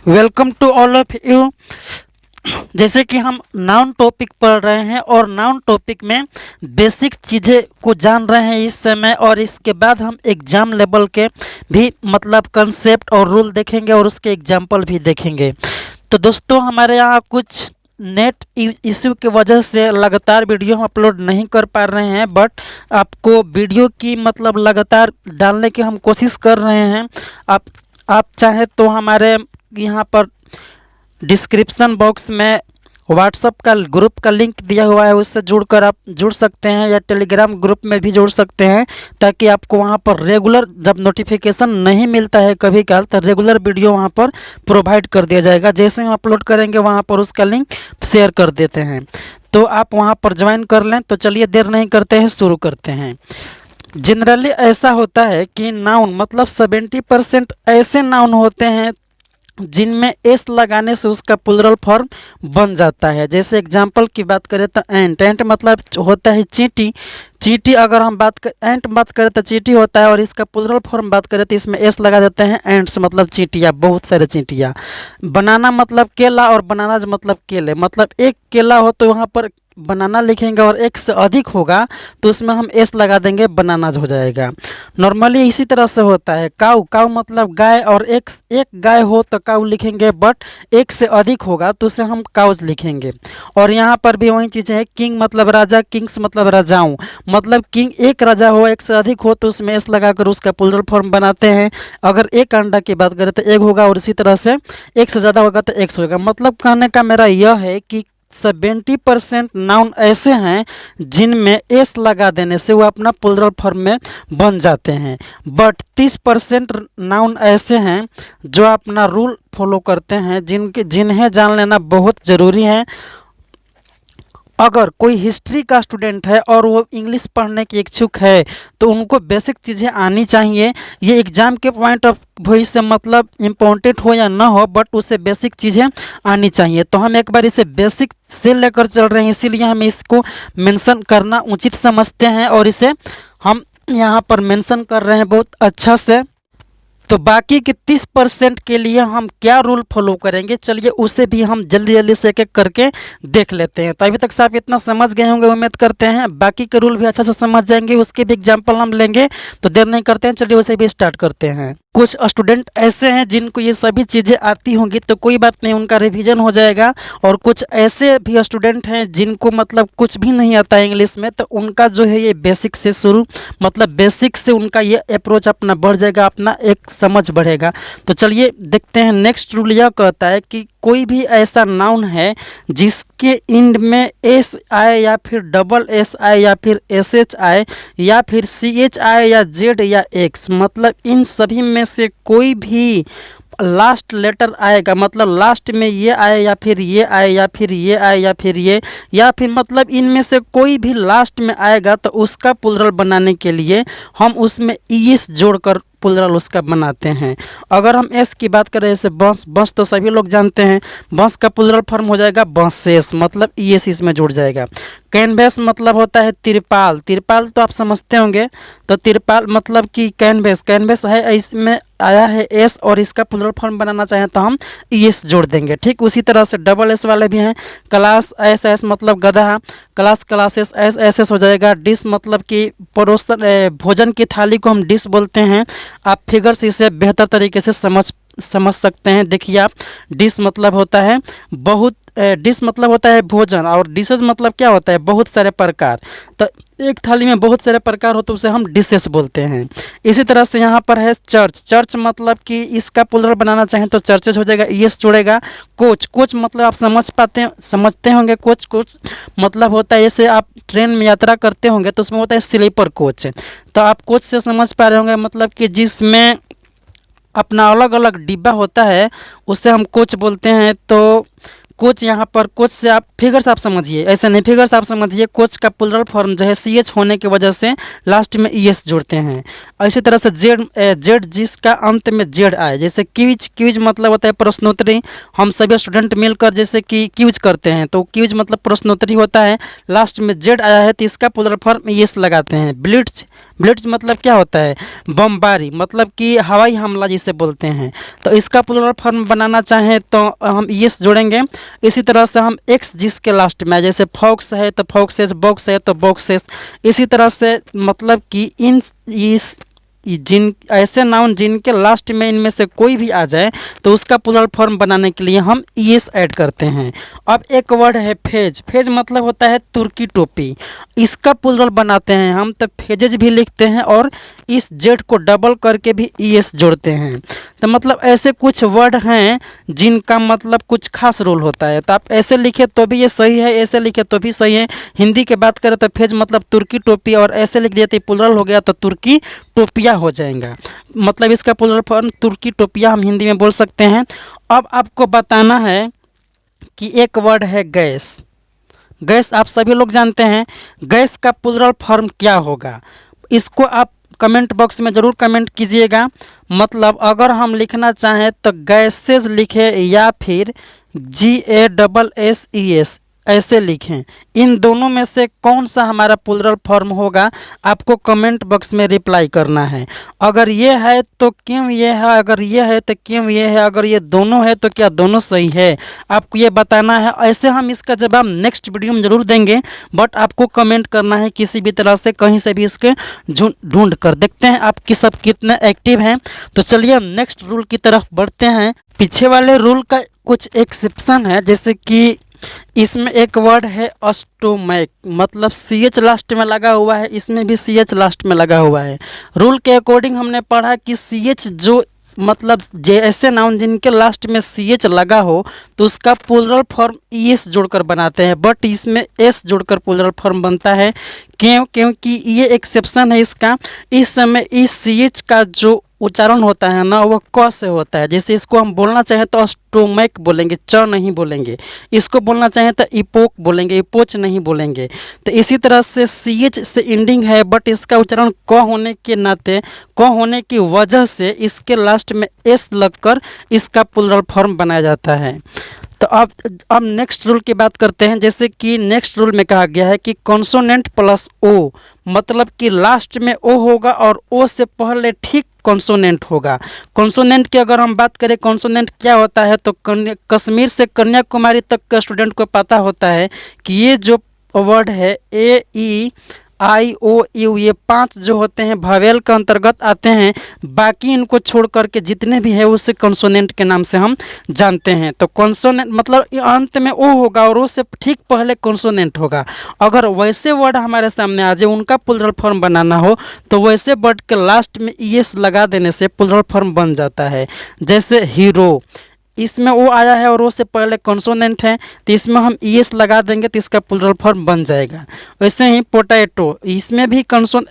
Welcome to all of you. जैसे कि हम नाउन टॉपिक पढ़ रहे हैं और नाउन टॉपिक में बेसिक चीज़ें को जान रहे हैं इस समय, और इसके बाद हम एग्ज़ाम लेवल के भी मतलब कंसेप्ट और रूल देखेंगे और उसके एग्जाम्पल भी देखेंगे। तो दोस्तों, हमारे यहाँ कुछ नेट इश्यू की वजह से लगातार वीडियो हम अपलोड नहीं कर पा रहे हैं, बट आपको वीडियो की मतलब लगातार डालने की हम कोशिश कर रहे हैं। आप चाहे तो हमारे यहाँ पर डिस्क्रिप्शन बॉक्स में व्हाट्सअप का ग्रुप का लिंक दिया हुआ है, उससे जुड़कर आप जुड़ सकते हैं, या टेलीग्राम ग्रुप में भी जुड़ सकते हैं, ताकि आपको वहां पर रेगुलर जब नोटिफिकेशन नहीं मिलता है कभी कभार, तो रेगुलर वीडियो वहां पर प्रोवाइड कर दिया जाएगा। जैसे हम अपलोड करेंगे वहां पर उसका लिंक शेयर कर देते हैं, तो आप वहां पर ज्वाइन कर लें। तो चलिए देर नहीं करते हैं, शुरू करते हैं। जनरली ऐसा होता है कि नाउन मतलब 70% ऐसे नाउन होते हैं जिनमें एस लगाने से उसका प्लुरल फॉर्म बन जाता है। जैसे एग्जांपल की बात करें तो एंट, एंट मतलब होता है चींटी। चींटी अगर हम एंट बात करें तो चींटी होता है, और इसका प्लुरल फॉर्म बात करें तो इसमें एस लगा देते हैं, एंट्स मतलब चींटियाँ, बहुत सारे चींटियाँ। बनाना मतलब केला, और बनानाज मतलब केले। मतलब एक केला हो तो वहाँ पर बनाना लिखेंगे, और एक से अधिक होगा तो उसमें हम एस लगा देंगे, बनानाज हो जाएगा। नॉर्मली इसी तरह से होता है। काऊ, काऊ मतलब गाय, और एक गाय हो तो काऊ लिखेंगे, बट एक से अधिक होगा तो उसे हम काउज लिखेंगे। और यहाँ पर भी वही चीज़ है। किंग मतलब राजा, किंग्स मतलब राजाओं। मतलब किंग एक राजा हो, एक से अधिक हो तो उसमें एस लगाकर उसका प्लुरल फॉर्म बनाते हैं। अगर एक अंडा की बात करें तो एक होगा, और इसी तरह से एक से ज़्यादा होगा तो एक्स होगा। मतलब कहने का मेरा यह है कि 70% नाउन ऐसे हैं जिनमें एस लगा देने से वो अपना प्लुरल फॉर्म में बन जाते हैं, बट 30% नाउन ऐसे हैं जो अपना रूल फॉलो करते हैं, जिन्हें जान लेना बहुत ज़रूरी है। अगर कोई हिस्ट्री का स्टूडेंट है और वो इंग्लिश पढ़ने की इच्छुक है तो उनको बेसिक चीज़ें आनी चाहिए। ये एग्ज़ाम के पॉइंट ऑफ व्यू से मतलब इम्पोर्टेंट हो या ना हो, बट उसे बेसिक चीज़ें आनी चाहिए। तो हम एक बार इसे बेसिक से लेकर चल रहे हैं, इसीलिए हमें इसको मेंशन करना उचित समझते हैं, और इसे हम यहाँ पर मेंशन कर रहे हैं बहुत अच्छा से। तो बाकी के 30% के लिए हम क्या रूल फॉलो करेंगे, चलिए उसे भी हम जल्दी जल्दी से एक एक करके देख लेते हैं। तो अभी तक से आप इतना समझ गए होंगे, उम्मीद करते हैं। बाकी के रूल भी अच्छा से समझ जाएंगे, उसके भी एग्जाम्पल हम लेंगे। तो देर नहीं करते हैं, चलिए उसे भी स्टार्ट करते हैं। कुछ स्टूडेंट ऐसे हैं जिनको ये सभी चीज़ें आती होंगी, तो कोई बात नहीं, उनका रिवीजन हो जाएगा। और कुछ ऐसे भी स्टूडेंट हैं जिनको मतलब कुछ भी नहीं आता है इंग्लिश में, तो उनका जो है ये बेसिक से शुरू, मतलब बेसिक से उनका ये अप्रोच अपना बढ़ जाएगा, अपना एक समझ बढ़ेगा। तो चलिए देखते हैं। नेक्स्ट रूल यह कहता है कि कोई भी ऐसा नाउन है जिसके इंड में एस आए, या फिर डबल एस आए, या फिर एस एच आए, या फिर सी एच आए, या जेड, या एक्स, मतलब इन सभी में से कोई भी लास्ट लेटर आएगा, मतलब लास्ट में ये आए, या फिर ये आए, या फिर ये आए, या फिर ये, या फिर मतलब इनमें से कोई भी लास्ट में आएगा, तो उसका प्लुरल बनाने के लिए हम उसमें ईएस जोड़कर प्लुरल उसका बनाते हैं। अगर हम एस की बात करें, जैसे बस, बस तो सभी लोग जानते हैं, बस का प्लुरल फॉर्म हो जाएगा बसेस, मतलब ईएस इसमें जुड़ जाएगा। कैनवेस मतलब होता है तिरपाल, तिरपाल तो आप समझते होंगे। तो तिरपाल मतलब कि कैनवेस, कैनवेस है, इसमें आया है एस, और इसका प्लुरल फॉर्म बनाना चाहें तो हम ईएस जोड़ देंगे। ठीक उसी तरह से डबल एस वाले भी हैं। क्लास एस, एस मतलब गधा, class, classes, S, S S हो जाएगा। डिश मतलब कि परोसन, भोजन की थाली को हम डिश बोलते हैं। आप फिगर से इसे बेहतर तरीके से समझ सकते हैं। देखिए आप, डिश मतलब होता है बहुत, डिश मतलब होता है भोजन, और डिशेज मतलब क्या होता है, बहुत सारे प्रकार। तो एक थाली में बहुत सारे प्रकार हो तो उसे हम डिशेस बोलते हैं। इसी तरह से यहाँ पर है चर्च, चर्च मतलब कि इसका प्लुरल बनाना चाहें तो चर्चेज हो जाएगा, यस जुड़ेगा। कोच, कोच मतलब आप समझते होंगे। कोच, कोच मतलब होता है, जैसे आप ट्रेन में यात्रा करते होंगे तो उसमें होता है स्लीपर कोच। तो आप कोच से समझ पा रहे होंगे, मतलब कि जिसमें अपना अलग अलग डिब्बा होता है, उसे हम कोच बोलते हैं। तो कोच यहाँ पर कोच से आप फिगर्स आप समझिए, ऐसे नहीं फिगर्स आप समझिए। कोच का प्लुरल फॉर्म जो है सी एच होने की वजह से लास्ट में ई एस जोड़ते हैं। इसी तरह से जेड जिसका अंत में जेड आए, जैसे क्विज, क्विज मतलब होता है प्रश्नोत्तरी। हम सभी स्टूडेंट मिलकर जैसे कि क्विज करते हैं तो क्विज मतलब प्रश्नोत्तरी होता है, लास्ट में जेड आया है तो इसका प्लुरल फॉर्म ई एस लगाते हैं। ब्लिट्ज, ब्लिट्ज मतलब क्या होता है, बमबारी, मतलब कि हवाई हमला जिसे बोलते हैं। तो इसका प्लुरल फॉर्म बनाना चाहें तो हम ई एस जोड़ेंगे। इसी तरह से हम एक्स जिसके लास्ट में, जैसे फॉक्स है तो फॉक्सेस, बॉक्स है तो बॉक्सेस। इसी तरह से मतलब कि इन इस जिन ऐसे नाउन जिनके लास्ट में इनमें से कोई भी आ जाए तो उसका प्लुरल फॉर्म बनाने के लिए हम ई एस ऐड करते हैं। अब एक वर्ड है फेज, फेज मतलब होता है तुर्की टोपी। इसका प्लुरल बनाते हैं हम तो फेजेज भी लिखते हैं और इस जेड को डबल करके भी ई एस जोड़ते हैं। तो मतलब ऐसे कुछ वर्ड हैं जिनका मतलब कुछ खास रोल होता है। तो आप ऐसे लिखे तो भी ये सही है, ऐसे लिखे तो भी सही है। हिंदी की बात करें तो फेज मतलब तुर्की टोपी, और ऐसे लिख दिए तो प्लुरल हो गया तो तुर्की टोपिया हो जाएगा। मतलब इसका प्लुरल फॉर्म तुर्की टोपिया हम हिंदी में बोल सकते हैं। अब आपको बताना है कि एक वर्ड है गैस। गैस आप सभी लोग जानते हैं, गैस का प्लुरल फॉर्म क्या होगा, इसको आप कमेंट बॉक्स में ज़रूर कमेंट कीजिएगा। मतलब अगर हम लिखना चाहें तो गैसेज लिखें या फिर GASSES ऐसे लिखें। इन दोनों में से कौन सा हमारा प्लुरल फॉर्म होगा आपको कमेंट बॉक्स में रिप्लाई करना है। अगर ये है तो क्यों ये है, अगर ये है तो क्यों ये है, अगर ये दोनों है तो क्या दोनों सही है, आपको ये बताना है। ऐसे हम इसका जवाब नेक्स्ट वीडियो में ज़रूर देंगे, बट आपको कमेंट करना है किसी भी तरह से, कहीं से भी इसके ढूंढ कर। देखते हैं आपकी सब कितने एक्टिव हैं। तो चलिए हम नेक्स्ट रूल की तरफ बढ़ते हैं। पीछे वाले रूल का कुछ एक्सेप्शन है, जैसे कि इसमें एक वर्ड है अस्टोमैक, मतलब सी एच लास्ट में लगा हुआ है, इसमें भी सी एच लास्ट में लगा हुआ है। रूल के अकॉर्डिंग हमने पढ़ा कि सी एच जो मतलब ऐसे नाउन जिनके लास्ट में सी एच लगा हो तो उसका प्लुरल फॉर्म ई एस जोड़कर बनाते हैं, बट इसमें एस जोड़कर प्लुरल फॉर्म बनता है। क्यों? क्योंकि ये एक्सेप्शन है इसका। इस समय इस सी एच का जो उच्चारण होता है ना वो क से होता है। जैसे इसको हम बोलना चाहें तो स्टोमैक बोलेंगे, च नहीं बोलेंगे। इसको बोलना चाहें तो इपोक बोलेंगे, इपोच नहीं बोलेंगे। तो इसी तरह से सी एच से एंडिंग है, बट इसका उच्चारण क होने के नाते, क होने की वजह से इसके लास्ट में एस लगकर इसका प्लुरल फॉर्म बनाया जाता है। तो अब नेक्स्ट रूल की बात करते हैं। जैसे कि नेक्स्ट रूल में कहा गया है कि कॉन्सोनेंट प्लस ओ, मतलब कि लास्ट में ओ होगा और ओ से पहले ठीक कॉन्सोनेंट होगा। कॉन्सोनेंट की अगर हम बात करें, कॉन्सोनेंट क्या होता है, तो कश्मीर से कन्याकुमारी तक का स्टूडेंट को पता होता है कि ये जो वर्ड है AEIOU, ये 5 जो होते हैं भावेल के अंतर्गत आते हैं। बाकी इनको छोड़ करके जितने भी है उसे कॉन्सोनेंट के नाम से हम जानते हैं। तो कॉन्सोनेंट मतलब अंत में ओ होगा और ओ से ठीक पहले कॉन्सोनेंट होगा। अगर वैसे वर्ड हमारे सामने आ जाए, उनका प्लुरल फॉर्म बनाना हो तो वैसे वर्ड के लास्ट में ईएस लगा देने से प्लुरल फॉर्म बन जाता है। जैसे हीरो, इसमें ओ आया है और ओ से पहले कॉन्सोनेंट है तो इसमें हम ईएस लगा देंगे तो इसका प्लुरल फॉर्म बन जाएगा। वैसे ही पोटैटो, इसमें भी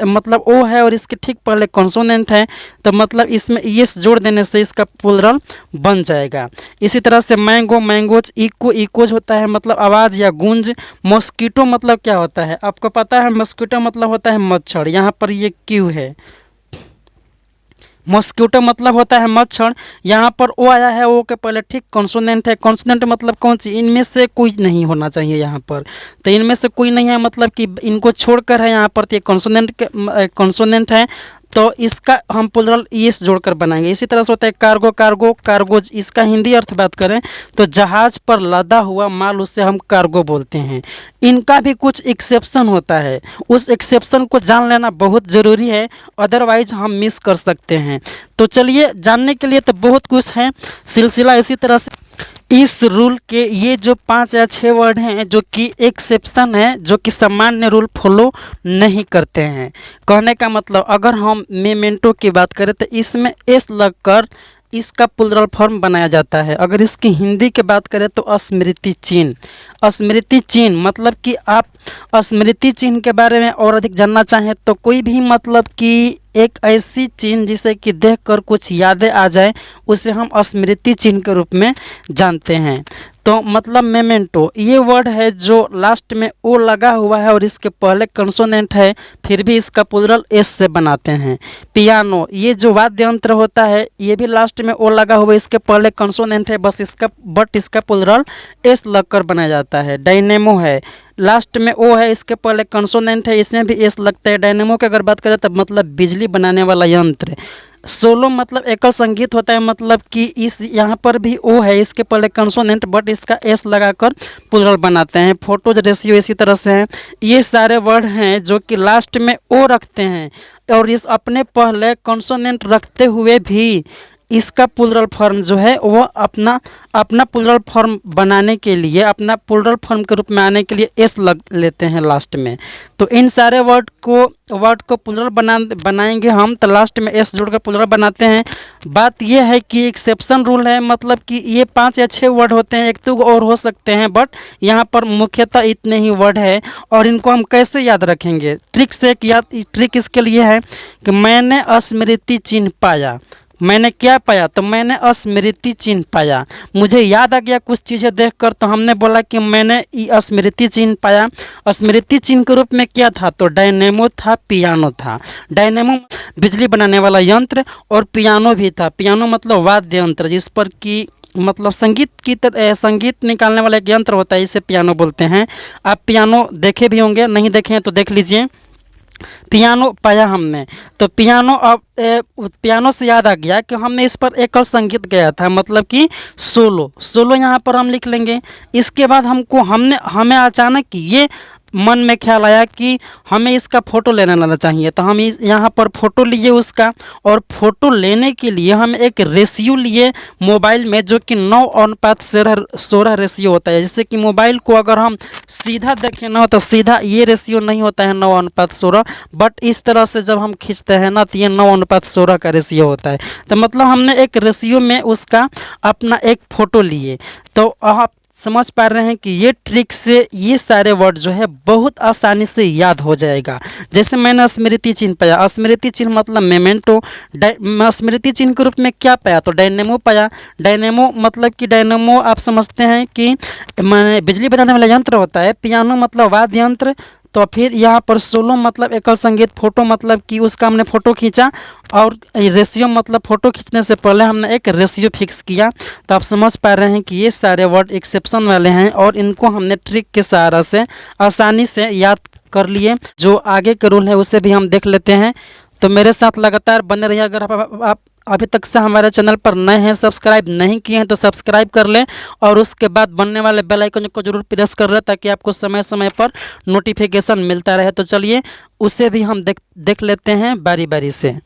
मतलब ओ है और इसके ठीक पहले कॉन्सोनेंट है तो मतलब इसमें ईएस जोड़ देने से इसका प्लुरल बन जाएगा। इसी तरह से मैंगो, मैंगोज, इको, इकोज होता है मतलब आवाज़ या गूंज। मॉस्किटो मतलब क्या होता है आपको पता है, मॉस्किटो मतलब होता है मच्छर, यहाँ पर ये क्यू है। मॉस्किटो मतलब होता है मच्छर, यहाँ पर ओ आया है, ओ के पहले ठीक कॉन्सोनेंट है। कॉन्सोनेंट मतलब कौन सी, इनमें से कोई नहीं होना चाहिए यहाँ पर, तो इनमें से कोई नहीं है मतलब कि इनको छोड़कर है यहाँ पर, तो ये कॉन्सोनेंट है तो इसका हम प्लुरल ईएस जोड़कर बनाएंगे। इसी तरह से होता है कार्गो, कार्गो, कार्गोज। इसका हिंदी अर्थ बात करें तो जहाज पर लदा हुआ माल, उससे हम कार्गो बोलते हैं। इनका भी कुछ एक्सेप्शन होता है, उस एक्सेप्शन को जान लेना बहुत ज़रूरी है, अदरवाइज हम मिस कर सकते हैं। तो चलिए जानने के लिए तो बहुत कुछ है सिलसिला। इसी तरह से इस रूल के ये जो 5 या 6 वर्ड हैं जो कि एक्सेप्शन है, जो कि सामान्य रूल फॉलो नहीं करते हैं। कहने का मतलब अगर हम मेमेंटो की बात करें तो इसमें एस लगकर इसका प्लुरल फॉर्म बनाया जाता है। अगर इसकी हिंदी की बात करें तो स्मृति चिन्ह। स्मृति चिन्ह मतलब कि आप स्मृति चिन्ह के बारे में और अधिक जानना चाहें तो कोई भी मतलब कि एक ऐसी चिन्ह जिसे कि देखकर कुछ यादें आ जाए, उसे हम स्मृति चिन्ह के रूप में जानते हैं। तो मतलब मेमेंटो ये वर्ड है जो लास्ट में ओ लगा हुआ है और इसके पहले कंसोनेंट है, फिर भी इसका प्लुरल एस से बनाते हैं। पियानो ये जो वाद्य यंत्र होता है, ये भी लास्ट में ओ लगा हुआ है, इसके पहले कंसोनेंट है बस इसका, बट इसका प्लुरल एस लगकर बनाया जाता है। डायनेमो है, लास्ट में ओ है, इसके पहले कंसोनेंट है, इसमें भी एस लगता है। डायनेमो की अगर बात करें तब मतलब बिजली बनाने वाला यंत्र। सोलो मतलब एकल संगीत होता है, मतलब कि इस यहाँ पर भी ओ है, इसके पहले कंसोनेंट बट इसका एस लगाकर प्लुरल बनाते हैं। फोटोज रेशियो इसी तरह से हैं। ये सारे वर्ड हैं जो कि लास्ट में ओ रखते हैं और इस अपने पहले कंसोनेंट रखते हुए भी इसका प्लुरल फॉर्म जो है वो अपना प्लुरल फॉर्म बनाने के लिए, अपना प्लुरल फॉर्म के रूप में आने के लिए एस लग लेते हैं लास्ट में। तो इन सारे वर्ड को प्लुरल बनाएंगे हम, तो लास्ट में एस जोड़कर प्लुरल बनाते हैं। बात यह है कि एक्सेप्शन रूल है, मतलब कि ये 5 या 6 वर्ड होते हैं, एक दो और हो सकते हैं, बट यहाँ पर मुख्यतः इतने ही वर्ड है। और इनको हम कैसे याद रखेंगे? ट्रिक इसके लिए है कि मैंने स्मृति चिन्ह पाया। मैंने क्या पाया? तो मैंने स्मृति चिन्ह पाया। मुझे याद आ गया कुछ चीज़ें देखकर, तो हमने बोला कि मैंने स्मृति चिन्ह पाया। स्मृति चिन्ह के रूप में क्या था? तो डायनेमो था, पियानो था। डायनेमो बिजली बनाने वाला यंत्र और पियानो भी था। पियानो मतलब वाद्य यंत्र, जिस पर कि मतलब संगीत निकालने वाला एक यंत्र होता है, इसे पियानो बोलते हैं। आप पियानो देखे भी होंगे, नहीं देखे हैं तो देख लीजिए। पियानो पाया हमने, तो पियानो से याद आ गया कि हमने इस पर एकल संगीत गाया था, मतलब कि सोलो यहाँ पर हम लिख लेंगे। इसके बाद हमें अचानक ये मन में ख्याल आया कि हमें इसका फ़ोटो लेना चाहिए, तो हम यहाँ पर फ़ोटो लिए उसका, और फ़ोटो लेने के लिए हम एक रेशियो लिए मोबाइल में, जो कि 9:16 रेशियो होता है। जैसे कि मोबाइल को अगर हम सीधा देखें ना, तो सीधा ये रेशियो नहीं होता है 9:16, बट इस तरह से जब हम खींचते हैं ना, तो ये 9:16 का रेशियो होता है। तो मतलब हमने एक रेशियो में उसका अपना एक फ़ोटो लिए। तो आप समझ पा रहे हैं कि ये ट्रिक से ये सारे वर्ड जो है बहुत आसानी से याद हो जाएगा। जैसे मैंने स्मृति चिन्ह पाया, स्मृति चिन्ह मतलब मेमेंटो। स्मृति चिन्ह के रूप में क्या पाया? तो डायनेमो पाया। डायनेमो मतलब कि डायनेमो आप समझते हैं कि माने बिजली बनाने वाला यंत्र होता है। पियानो मतलब वाद्य यंत्र। तो फिर यहाँ पर सोलो मतलब एकल संगीत। फोटो मतलब कि उसका हमने फ़ोटो खींचा, और रेशियो मतलब फ़ोटो खींचने से पहले हमने एक रेशियो फिक्स किया। तो आप समझ पा रहे हैं कि ये सारे वर्ड एक्सेप्शन वाले हैं और इनको हमने ट्रिक के सहारा से आसानी से याद कर लिए। जो आगे के रूल है उसे भी हम देख लेते हैं। तो मेरे साथ लगातार बने रहिए। अगर आप अभी तक से हमारे चैनल पर नए हैं, सब्सक्राइब नहीं किए हैं, तो सब्सक्राइब कर लें और उसके बाद बनने वाले बेल आइकन को जरूर प्रेस कर लें, ताकि आपको समय समय पर नोटिफिकेशन मिलता रहे। तो चलिए उसे भी हम देख लेते हैं बारी बारी से।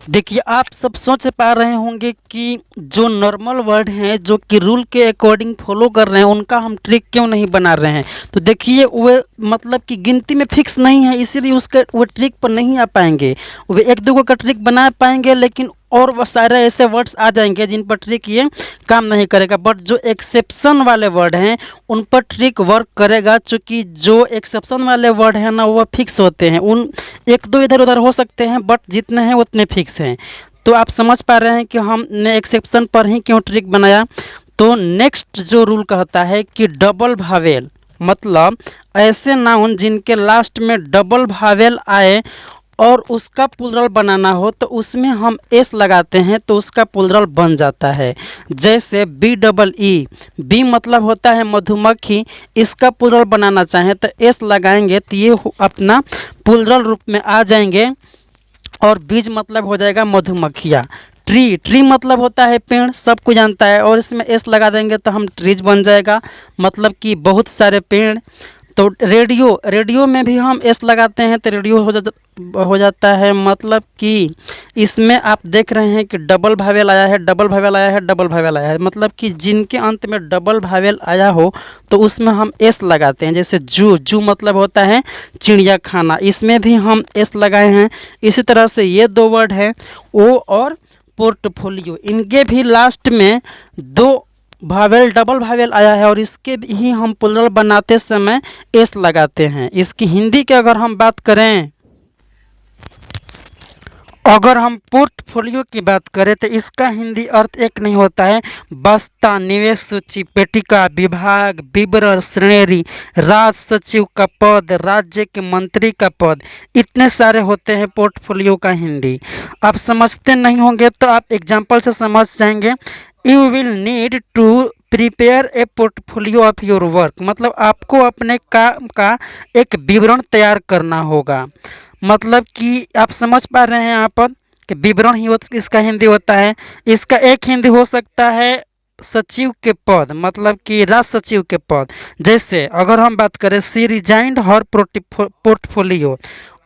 देखिए, आप सब सोच पा रहे होंगे कि जो नॉर्मल वर्ड हैं, जो कि रूल के अकॉर्डिंग फॉलो कर रहे हैं, उनका हम ट्रिक क्यों नहीं बना रहे हैं। तो देखिए, वो मतलब कि गिनती में फिक्स नहीं है, इसीलिए वो ट्रिक पर नहीं आ पाएंगे। वे एक दो का ट्रिक बना पाएंगे, लेकिन और वो सारे ऐसे वर्ड्स आ जाएंगे जिन पर ट्रिक ये काम नहीं करेगा। बट जो एक्सेप्शन वाले वर्ड हैं उन पर ट्रिक वर्क करेगा, चूँकि जो एक्सेप्शन वाले वर्ड हैं ना, वो फिक्स होते हैं। उन एक दो इधर उधर हो सकते हैं, बट जितने हैं उतने फिक्स हैं। तो आप समझ पा रहे हैं कि हमने एक्सेप्शन पर ही क्यों ट्रिक बनाया। तो नेक्स्ट जो रूल कहता है कि डबल भावेल, मतलब ऐसे नाउन जिनके लास्ट में डबल भावेल आए और उसका प्लुरल बनाना हो, तो उसमें हम एस लगाते हैं, तो उसका प्लुरल बन जाता है। जैसे BEE, बी मतलब होता है मधुमक्खी, इसका प्लुरल बनाना चाहें तो एस लगाएंगे, तो ये अपना प्लुरल रूप में आ जाएंगे। और बीज मतलब हो जाएगा मधुमक्खियाँ। ट्री मतलब होता है पेड़, सबको जानता है, और इसमें एस लगा देंगे तो हम ट्रीज बन जाएगा, मतलब कि बहुत सारे पेड़। तो रेडियो में भी हम एस लगाते हैं तो रेडियो हो जाता है, मतलब कि इसमें आप देख रहे हैं कि डबल भावेल आया है, डबल भावेल आया है, डबल भावेल आया है, मतलब कि जिनके अंत में डबल भावेल आया हो तो उसमें हम एस लगाते हैं। जैसे जू मतलब होता है चिड़िया खाना, इसमें भी हम एस लगाए हैं। इसी तरह से ये दो वर्ड हैं, ओ और पोर्टफोलियो, इनके भी लास्ट में दो भावेल डबल भावेल आया है और इसके ही हम प्लुरल बनाते समय एस लगाते हैं। इसकी हिंदी की अगर हम बात करें, अगर हम पोर्टफोलियो की बात करें तो इसका हिंदी अर्थ एक नहीं होता है। बस्ता, निवेश सूची, पेटिका, विभाग, विवरण, श्रेणी, राज सचिव का पद, राज्य के मंत्री का पद, इतने सारे होते हैं पोर्टफोलियो का हिंदी। आप समझते नहीं होंगे तो आप एग्जाम्पल से समझ जाएंगे। You will need to prepare a portfolio of your work, मतलब आपको अपने काम का एक विवरण तैयार करना होगा। मतलब कि आप समझ पा रहे हैं यहाँ पर कि विवरण ही इसका हिंदी होता है। इसका एक हिंदी हो सकता है सचिव के पद, मतलब कि राज सचिव के पद। जैसे अगर हम बात करें सी रिजाइंड हर पोर्टफोलियो,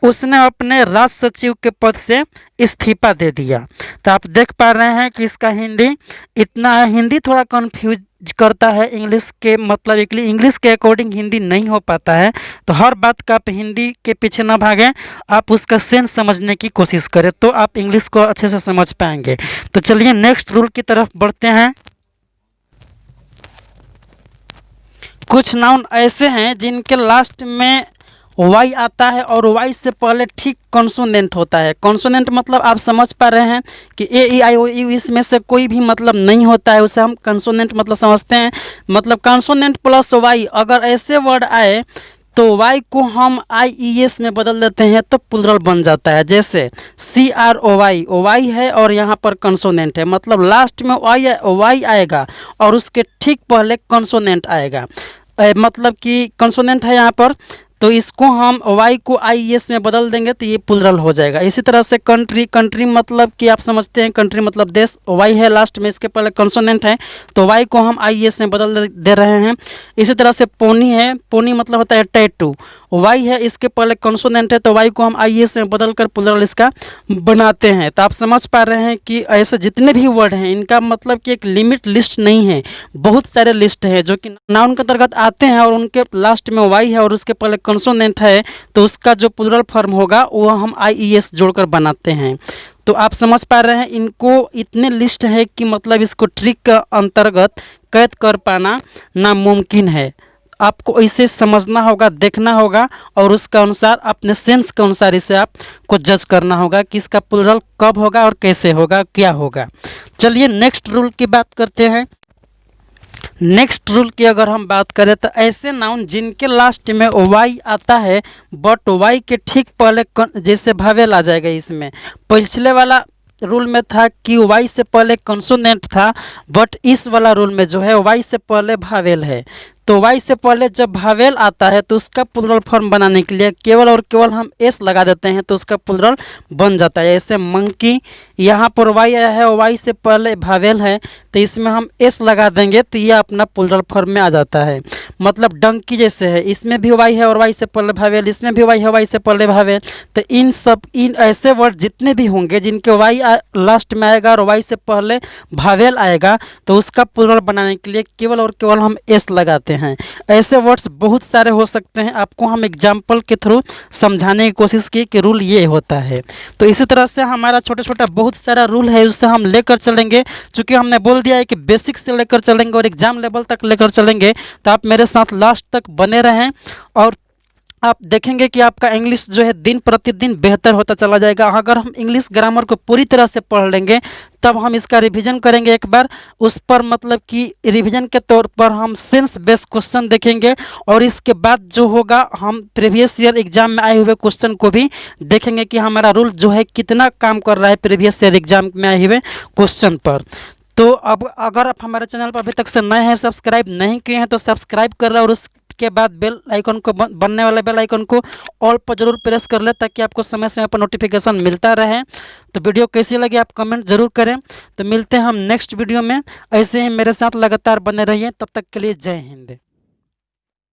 उसने अपने राज सचिव के पद से इस्तीफा दे दिया। तो आप देख पा रहे हैं कि इसका हिंदी इतना है। हिंदी थोड़ा कंफ्यूज करता है इंग्लिश के, मतलब इंग्लिश के अकॉर्डिंग हिंदी नहीं हो पाता है। तो हर बात का आप हिंदी के पीछे ना भागें, आप उसका सेंस समझने की कोशिश करें तो आप इंग्लिश को अच्छे से समझ पाएंगे। तो चलिए नेक्स्ट रूल की तरफ बढ़ते हैं। कुछ नाउन ऐसे हैं जिनके लास्ट में वाई आता है और वाई से पहले ठीक कॉन्सोनेंट होता है। कॉन्सोनेंट मतलब आप समझ पा रहे हैं कि ए ई आई ओ यू इसमें से कोई भी मतलब नहीं होता है, उसे हम कॉन्सोनेंट मतलब समझते हैं। मतलब कॉन्सोनेंट प्लस वाई, अगर ऐसे वर्ड आए तो वाई को हम आई ई एस में बदल देते हैं तो प्लुरल बन जाता है। जैसे सी आर ओ वाई है और यहाँ पर कंसोनेंट है, मतलब लास्ट में वाई आएगा और उसके ठीक पहले कंसोनेंट आएगा। मतलब कि कंसोनेंट है यहाँ पर, तो इसको हम वाई को आई एस में बदल देंगे तो ये प्लुरल हो जाएगा। इसी तरह से कंट्री मतलब कि आप समझते हैं कंट्री मतलब देश, वाई है लास्ट में, इसके पहले कंसोनेंट है तो वाई को हम आई एस में बदल दे रहे हैं। इसी तरह से पोनी है, पोनी मतलब होता है टैटू, वाई है इसके पहले कंसोनेंट है तो वाई को हम आई एस में बदल कर प्लुरल इसका बनाते हैं। तो आप समझ पा रहे हैं कि ऐसे जितने भी वर्ड हैं इनका मतलब कि एक लिमिट लिस्ट नहीं है, बहुत सारे लिस्ट हैं जो कि नाउन के अंतर्गत आते हैं और उनके लास्ट में वाई है और उसके पहले कंसोनेंट है तो उसका जो प्लुरल फॉर्म होगा वो हम आई ई एस जोड़कर बनाते हैं। तो आप समझ पा रहे हैं इनको इतने लिस्ट है कि मतलब इसको ट्रिक के अंतर्गत कैद कर पाना नामुमकिन है। आपको इसे समझना होगा, देखना होगा और उसके अनुसार अपने सेंस के अनुसार इसे आपको जज करना होगा कि इसका प्लुरल कब होगा और कैसे होगा, क्या होगा। चलिए नेक्स्ट रूल की बात करते हैं। नेक्स्ट रूल की अगर हम बात करें तो ऐसे नाउन जिनके लास्ट में वाई आता है बट वाई के ठीक पहले जैसे भावेल आ जाएगा। इसमें पिछले वाला रूल में था कि वाई से पहले कंसोनेंट था, बट इस वाला रूल में जो है वाई से पहले भावेल है। तो वाई से पहले जब भावेल आता है तो उसका प्लुरल फॉर्म बनाने के लिए केवल और केवल हम एस लगा देते हैं तो उसका प्लुरल बन जाता है। जैसे मंकी, यहाँ पर वाई आया है, वाई से पहले भावेल है तो इसमें हम एस लगा देंगे तो ये अपना प्लुरल फॉर्म में आ जाता है। मतलब डंकी जैसे है, इसमें भी वाई है और वाई से पहले भावेल, इसमें भी वाई है वाई से पहले भावेल। तो इन ऐसे वर्ड जितने भी होंगे जिनके वाई लास्ट में आएगा और वाई से पहले भावेल आएगा तो उसका प्लुरल बनाने के लिए केवल और केवल हम एस लगाते हैं। ऐसे वर्ड्स बहुत सारे हो सकते हैं, आपको हम एग्जाम्पल के थ्रू समझाने की कोशिश की कि रूल ये होता है। तो इसी तरह से हमारा छोटा छोटा बहुत सारा रूल है, उससे हम लेकर चलेंगे। चूँकि हमने बोल दिया है कि बेसिक से लेकर चलेंगे और एग्जाम लेवल तक लेकर चलेंगे, तो आप मेरे साथ लास्ट तक बने रहें और आप देखेंगे कि आपका इंग्लिश जो है दिन प्रतिदिन बेहतर होता चला जाएगा। अगर हम इंग्लिश ग्रामर को पूरी तरह से पढ़ लेंगे तब हम इसका रिवीजन करेंगे एक बार, उस पर मतलब कि रिवीजन के तौर पर हम सेंस बेस्ड क्वेश्चन देखेंगे और इसके बाद जो होगा हम प्रीवियस ईयर एग्जाम में आए हुए क्वेश्चन को भी देखेंगे कि हमारा रूल जो है कितना काम कर रहा है प्रीवियस ईयर एग्जाम में आए हुए क्वेश्चन पर। तो अब अगर आप हमारे चैनल पर अभी तक से नए हैं, सब्सक्राइब नहीं किए हैं तो सब्सक्राइब कर रहे और उसके बाद बेल आइकन को बनने वाले बेल आइकन को ऑल पर जरूर प्रेस कर ले ताकि आपको समय समय पर नोटिफिकेशन मिलता रहे। तो वीडियो कैसी लगी आप कमेंट जरूर करें। तो मिलते हैं हम नेक्स्ट वीडियो में, ऐसे ही मेरे साथ लगातार बने रहिए। तब तक के लिए जय हिंद।